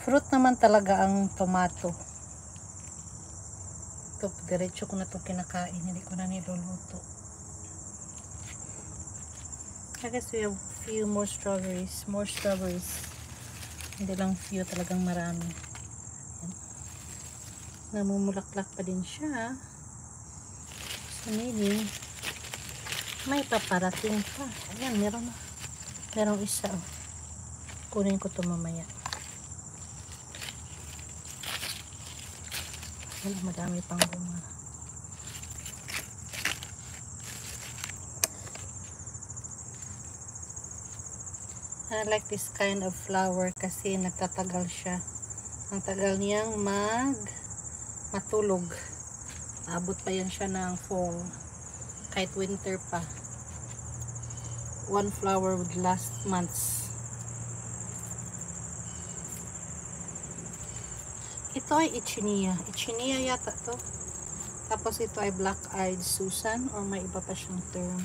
Fruit naman talaga ang tomato. Ito, diretso ko na ito kinakain. Hindi ko na niluluto. I guess we have few more strawberries. More strawberries. Hindi lang few, talagang marami. Namumulaklak pa din siya. So meaning, may paparating pa. Ayan, merong isa. Kunin ko ito mamaya. Ayan, madami pang bunga. I like this kind of flower kasi nagtatagal siya. Ang tagal niyang matulog. Abot pa yan siya ng fall. Kahit winter pa. One flower would last months. Ito ay Echinacea. Echinacea yata to. Tapos ito ay Black-Eyed Susan or may iba pa siyang term.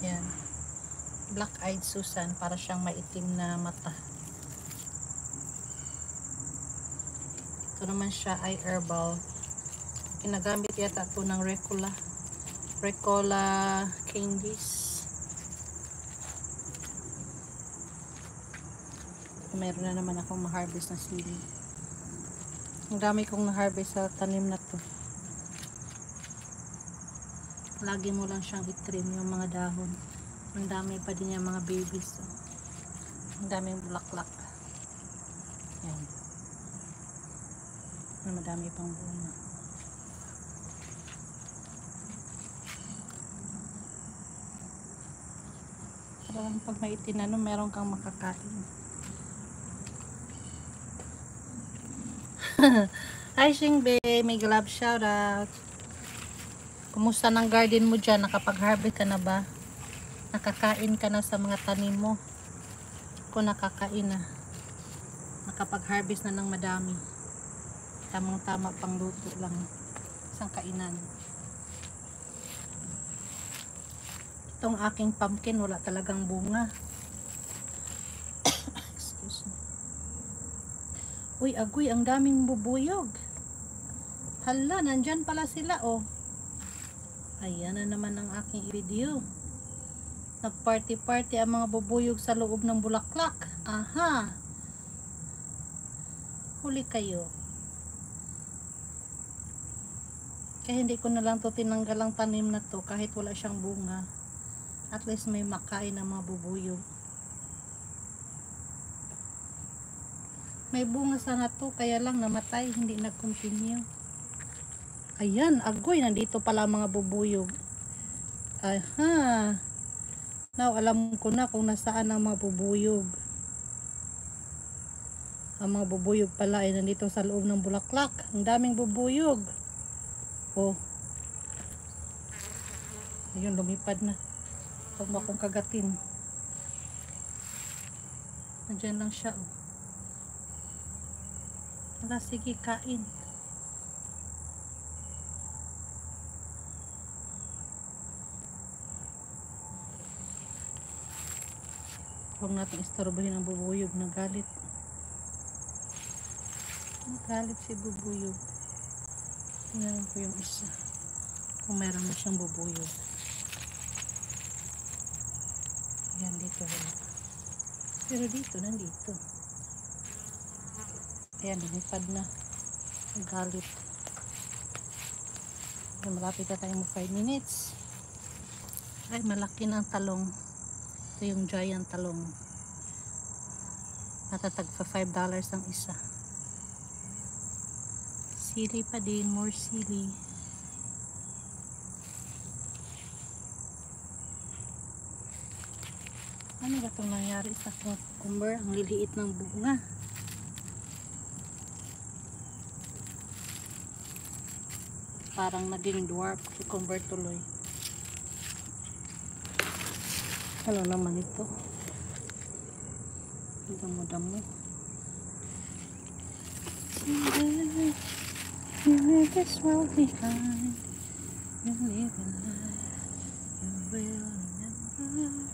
Yan. Black-Eyed Susan. Para siyang maitim na mata. Ito naman siya ay herbal. Ginagamit yata ito ng Ricola candies. Meron na naman akong ma-harvest na sili. Ang dami kong na-harvest sa tanim na to. Lagi mo lang siyang i-trim yung mga dahon. Ang dami pa din yung mga babies. Ang daming bulaklak. Yan. Madami pang bunga. Parang pag may itinanong, meron kang makakain. Hi Shingbe, may glove shoutout. Kumusta ng garden mo dyan? Nakapag-harvest ka na ba? Nakakain ka na sa mga tanim mo? Ako nakakain na. Nakapag-harvest na ng madami. Tamang-tama pang luto lang. Isang kainan. Itong aking pumpkin, wala talagang bunga. Excuse me. Uy, agoy, ang daming bubuyog. Hala, nandyan pala sila, oh. Ayan na naman ang aking video. Nagparty-party ang mga bubuyog sa loob ng bulaklak. Aha. Huli kayo. Kaya hindi ko na lang to tinanggal ang tanim na to kahit wala siyang bunga. At least may makain ng mga bubuyog. May bunga sana to, kaya lang namatay, hindi nag-continue. Ayan, agoy, nandito pala mga bubuyog. Aha. Now, alam ko na kung nasaan ang mga bubuyog. Ang mga bubuyog pala ay nandito sa loob ng bulaklak. Ang daming bubuyog. Oh. Ayun, lumipad na. Huwag mo akong kagatin. Nandyan lang siya, oh. Hala, sige, kain. Huwag natin istorbohin ang bubuyog na galit. Galit si bubuyog. Tingnan ko yung isa. Kung meron na siyang bubuyog. Yan, dito wala. Pero dito, nandito. Ayan, lumipad na. Galit. Malapit na tayo mo 5 minutes. Ay, malaki na ang talong. Ito yung giant talong. Natatag pa $5 ang isa. Sili pa din. More sili. Ano ba itong nangyari sa cucumber? Ang liliit ng bunga. Parang naging dwarf cucumber tuloy. Ano naman ito? Damo-damo. You leave this world behind. You live in life. You will remember.